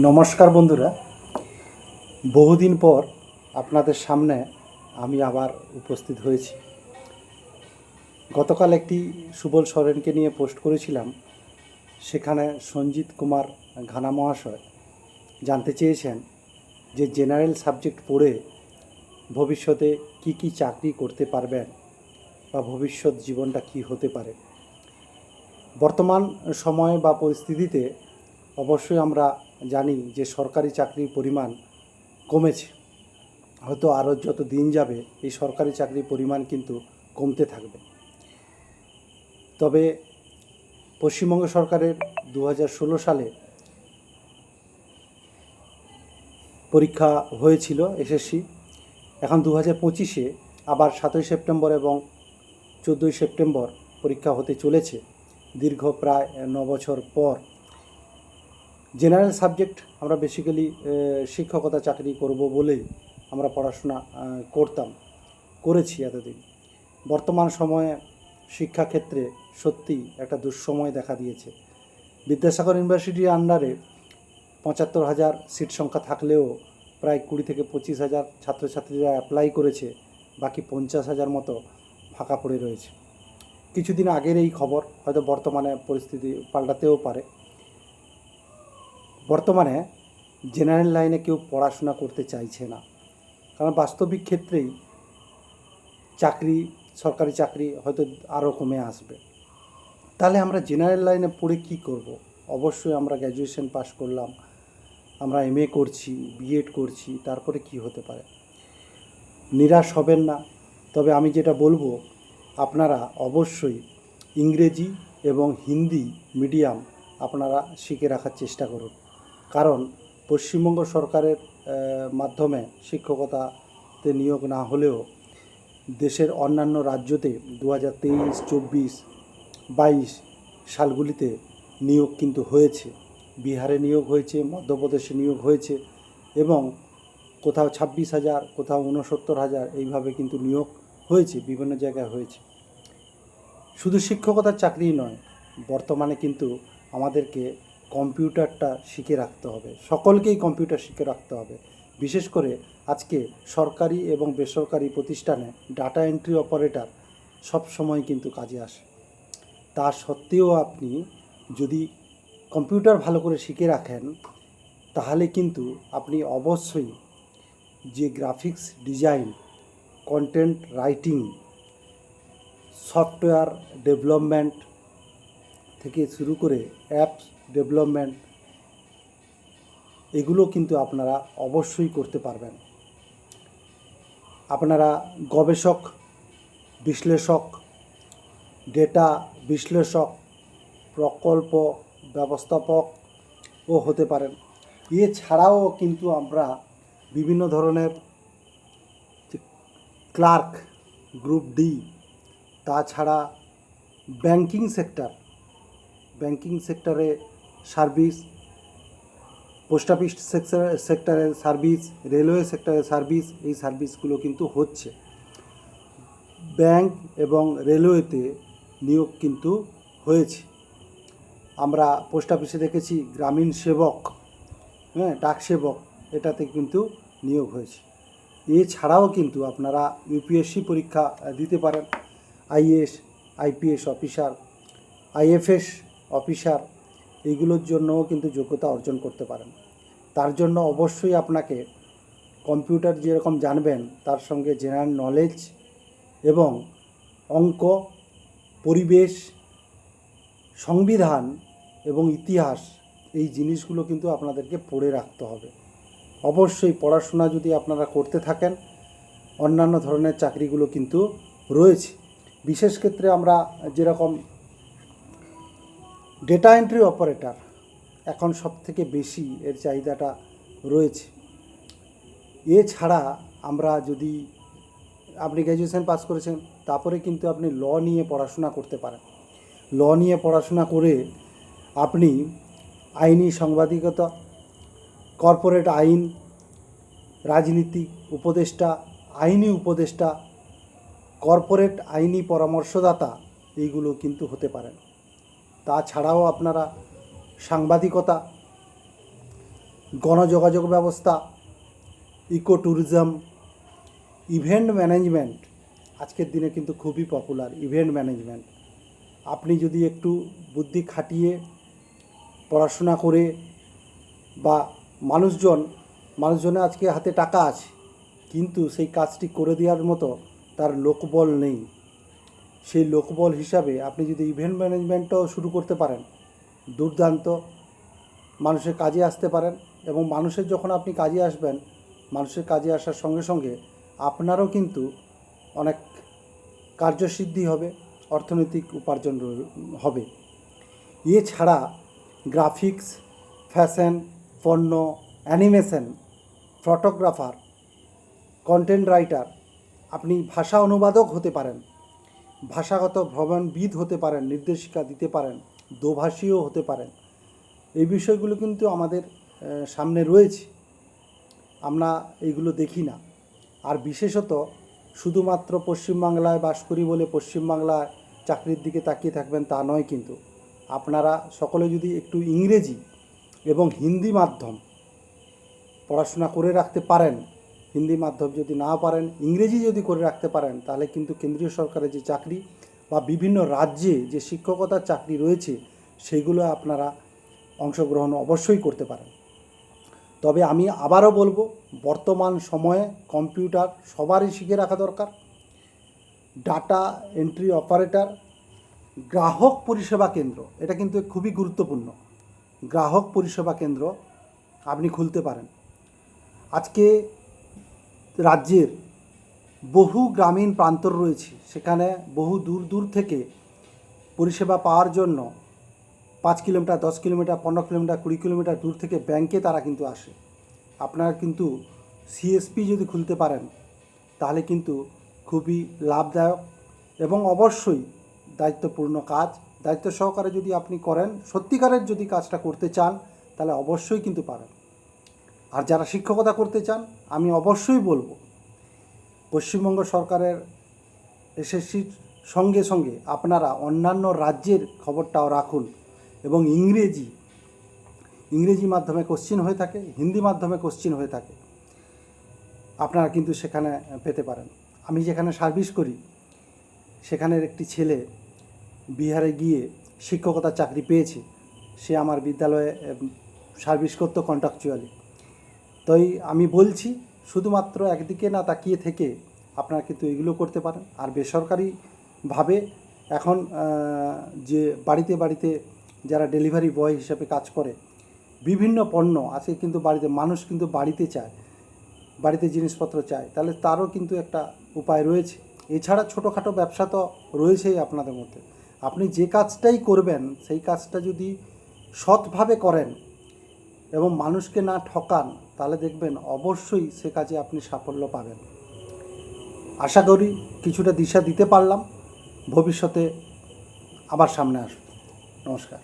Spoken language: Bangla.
নমস্কার বন্ধুরা, বহুদিন পর আপনাদের সামনে আমি আবার উপস্থিত হয়েছি। গতকাল একটি সুবল সরেনকে নিয়ে পোস্ট করেছিলাম। সেখানে সঞ্জিত কুমার ঘানা মহাশয় জানতে চেয়েছেন যে জেনারেল সাবজেক্ট পড়ে ভবিষ্যতে কি কি চাকরি করতে পারবেন বা ভবিষ্যৎ জীবনটা কি হতে পারে। বর্তমান সময় বা পরিস্থিতিতে অবশ্যই আমরা জানি যে সরকারি চাকরির পরিমাণ কমেছে। হয়তো আরও যত দিন যাবে এই সরকারি চাকরির পরিমাণ কিন্তু কমতে থাকবে। তবে পশ্চিমবঙ্গ সরকারের 2016 সালে পরীক্ষা হয়েছিল এসএসসি। এখন 2025-এ আবার 7ই সেপ্টেম্বর এবং 14ই সেপ্টেম্বর পরীক্ষা হতে চলেছে, দীর্ঘ প্রায় 9 বছর পর। জেনারেল সাবজেক্ট আমরা বেসিক্যালি শিক্ষকতা চাকরি করব বলেই আমরা পড়াশোনা করেছি এতদিন। বর্তমান সময়ে শিক্ষাক্ষেত্রে সত্যি একটা দুঃসময় দেখা দিয়েছে। বিদ্যাসাগর ইউনিভার্সিটির আন্ডারে 75,000 সিট সংখ্যা থাকলেও প্রায় 20 থেকে 25,000 ছাত্রছাত্রীরা অ্যাপ্লাই করেছে, বাকি 50,000 মতো ফাঁকা পড়ে রয়েছে। কিছুদিন আগের এই খবর, হয়তো বর্তমানে পরিস্থিতি পাল্টাতেও পারে। বর্তমানে জেনারেল লাইনে কেউ পড়াশোনা করতে চাইছে না, কারণ বাস্তবিক ক্ষেত্রেই চাকরি, সরকারি চাকরি হয়তো আরও কমে আসবে। তাহলে আমরা জেনারেল লাইনে পড়ে কি করব? অবশ্যই আমরা গ্র্যাজুয়েশন পাস করলাম, আমরা এমএ করছি, বিএড করছি, তারপরে কি হতে পারে? নিরাশ হবেন না। তবে আমি যেটা বলবো, আপনারা অবশ্যই ইংরেজি এবং হিন্দি মিডিয়াম আপনারা শিখে রাখার চেষ্টা করুন। কারণ পশ্চিমবঙ্গ সরকারের মাধ্যমে শিক্ষকতাতে নিয়োগ না হলেও দেশের অন্যান্য রাজ্যতে 2023, 24, 22 সালগুলিতে নিয়োগ কিন্তু হয়েছে। বিহারে নিয়োগ হয়েছে, মধ্যপ্রদেশে নিয়োগ হয়েছে এবং কোথাও 26,000, কোথাও 69,000 এইভাবে কিন্তু নিয়োগ হয়েছে, বিভিন্ন জায়গায় হয়েছে। শুধু শিক্ষকতার চাকরি নয়, বর্তমানে কিন্তু আমাদেরকে কম্পিউটারটা শিখে রাখতে হবে। সকলকেই কম্পিউটার শিখে রাখতে হবে। বিশেষ করে আজকে সরকারি এবং বেসরকারি প্রতিষ্ঠানে ডাটা এন্ট্রি অপারেটর সব সময় কিন্তু কাজে আসে। তা সত্ত্বেও আপনি যদি কম্পিউটার ভালো করে শিখে রাখেন, তাহলে কিন্তু আপনি অবশ্যই যে graphics design, content writing, software development থেকে শুরু করে অ্যাপস ডেভেলপমেন্ট, এগুলো কিন্তু আপনারা অবশ্যই করতে পারবেন। আপনারা গবেষক, বিশ্লেষক, ডেটা বিশ্লেষক, প্রকল্প ব্যবস্থাপকও হতে পারেন। এছাড়াও কিন্তু আমরা বিভিন্ন ধরনের ক্লার্ক, গ্রুপ ডি, তাছাড়া ব্যাংকিং সেক্টরে সার্ভিস, পোস্ট অফিস সেক্টরের সার্ভিস, রেলওয়ে সেক্টরের সার্ভিস, এই সার্ভিসগুলো কিন্তু হচ্ছে। ব্যাংক এবং রেলওয়েতে নিয়োগ কিন্তু হয়েছে। আমরা পোস্ট অফিসে দেখেছি গ্রামীণ সেবক, ডাক সেবক, এটাতে কিন্তু নিয়োগ হয়েছে। এছাড়াও কিন্তু আপনারা ইউপিএসসি পরীক্ষা দিতে পারেন। IAS, IPS officer, IFS officer, এইগুলোর জন্যও কিন্তু যোগ্যতা অর্জন করতে পারেন। তার জন্য অবশ্যই আপনাকে কম্পিউটার যেরকম জানবেন, তার সঙ্গে জেনারেল নলেজ এবং অঙ্ক, পরিবেশ, সংবিধান এবং ইতিহাস, এই জিনিসগুলো কিন্তু আপনাদেরকে পড়ে রাখতে হবে। অবশ্যই পড়াশোনা যদি আপনারা করতে থাকেন, অন্যান্য ধরনের চাকরিগুলো কিন্তু রয়েছে। বিশেষ ক্ষেত্রে আমরা যেরকম ডেটা এন্ট্রি অপারেটর, এখন সবথেকে বেশি এর চাহিদাটা রয়েছে। এছাড়া আমরা যদি, আপনি গ্র্যাজুয়েশন পাস করেছেন, তারপরে কিন্তু আপনি ল নিয়ে পড়াশোনা করতে পারেন। ল নিয়ে পড়াশোনা করে আপনি আইনি সাংবাদিকতা, কর্পোরেট আইন, রাজনীতিক উপদেষ্টা, আইনি উপদেষ্টা, কর্পোরেট আইনি পরামর্শদাতা, এইগুলো কিন্তু হতে পারেন। তাছাড়াও আপনারা সাংবাদিকতা, গণযোগাযোগ ব্যবস্থা, ইকো ট্যুরিজম, ইভেন্ট ম্যানেজমেন্ট আজকের দিনে কিন্তু খুবই পপুলার। ইভেন্ট ম্যানেজমেন্ট আপনি যদি একটু বুদ্ধি খাটিয়ে পড়াশোনা করে বা মানুষজনের আজকে হাতে টাকা আছে, কিন্তু সেই কাজটি করে দেওয়ার মতো তার লোকবল নেই। সেই লোকবল হিসাবে আপনি যদি ইভেন্ট ম্যানেজমেন্টও শুরু করতে পারেন, দুর্দান্ত মানুষের কাজে আসতে পারেন। এবং মানুষের যখন আপনি কাজে আসবেন, মানুষের কাজে আসার সঙ্গে সঙ্গে আপনারও কিন্তু অনেক কার্যসিদ্ধি হবে, অর্থনৈতিক উপার্জন হবে। এছাড়া গ্রাফিক্স, ফ্যাশন, পণ্য, অ্যানিমেশন, ফটোগ্রাফার, কন্টেন্ট রাইটার, আপনি ভাষা অনুবাদক হতে পারেন, ভাষাগত ভ্রমণবিদ হতে পারেন, নির্দেশিকা দিতে পারেন, দোভাষীও হতে পারেন। এই বিষয়গুলো কিন্তু আমাদের সামনে রয়েছে, আমরা এইগুলো দেখি না। আর বিশেষত শুধুমাত্র পশ্চিমবাংলায় বাস করি বলে পশ্চিমবাংলায় চাকরির দিকে তাকিয়ে থাকবেন তা নয়, কিন্তু আপনারা সকলে যদি একটু ইংরেজি এবং হিন্দি মাধ্যম পড়াশোনা করে রাখতে পারেন, হিন্দি মাধ্যম যদি না পারেন, ইংরেজি যদি করে রাখতে পারেন, তাহলে কিন্তু কেন্দ্রীয় সরকারের যে চাকরি বা বিভিন্ন রাজ্যে যে শিক্ষকতার চাকরি রয়েছে সেগুলো আপনারা অংশগ্রহণ অবশ্যই করতে পারেন। তবে আমি আবারও বলবো, বর্তমান সময়ে কম্পিউটার সবারই শিখে রাখা দরকার। ডাটা এন্ট্রি অপারেটর, গ্রাহক পরিষেবা কেন্দ্র, এটা কিন্তু খুবই গুরুত্বপূর্ণ। গ্রাহক পরিষেবা কেন্দ্র আপনি খুলতে পারেন। আজকে রাজ্যের বহু গ্রামীণ প্রান্তর রয়েছে, সেখানে বহু দূর দূর থেকে পরিষেবা পাওয়ার জন্য 5 কিলোমিটার, 10 কিলোমিটার, 15 কিলোমিটার, 20 কিলোমিটার দূর থেকে ব্যাংকে তারা কিন্তু আসে। আপনারা কিন্তু সিএসপি যদি খুলতে পারেন তাহলে কিন্তু খুবই লাভদায়ক এবং অবশ্যই দায়িত্বপূর্ণ কাজ। দায়িত্ব সহকারে যদি আপনি করেন, সত্যিকারের যদি কাজটা করতে চান, তাহলে অবশ্যই কিন্তু পারেন। আর যারা শিক্ষকতা করতে চান, আমি অবশ্যই বলবো পশ্চিমবঙ্গ সরকারের এসএসসির সঙ্গে সঙ্গে আপনারা অন্যান্য রাজ্যের খবরটাও রাখুন। এবং ইংরেজি মাধ্যমে কোশ্চিন হয়ে থাকে, হিন্দি মাধ্যমে কোশ্চিন হয়ে থাকে, আপনারা কিন্তু সেখানে পেতে পারেন। আমি যেখানে সার্ভিস করি সেখানের একটি ছেলে বিহারে গিয়ে শিক্ষকতার চাকরি পেয়েছে। সে আমার বিদ্যালয়ে সার্ভিস করতো কন্ট্রাকচুয়ালি। তাই আমি বলছি, শুধুমাত্র একদিকে না তাকিয়ে থেকে আপনারা কিন্তু এগুলো করতে পারেন। আর বেসরকারিভাবে এখন যে বাড়িতে বাড়িতে যারা ডেলিভারি বয় হিসেবে কাজ করে, বিভিন্ন পণ্য আজকে কিন্তু বাড়িতে মানুষ কিন্তু বাড়িতে চায়, বাড়িতে জিনিসপত্র চায়, তাহলে তারও কিন্তু একটা উপায় রয়েছে। এছাড়া ছোটোখাটো ব্যবসা তো রয়েছেই আপনাদের মধ্যে। আপনি যে কাজটাই করবেন সেই কাজটা যদি সৎভাবে করেন এবং মানুষকে না ঠকান, তাহলে দেখবেন অবশ্যই সে কাজে আপনি সাফল্য পাবেন। আশা করি কিছুটা দিশা দিতে পারলাম। ভবিষ্যতে আবার সামনে আসব। নমস্কার।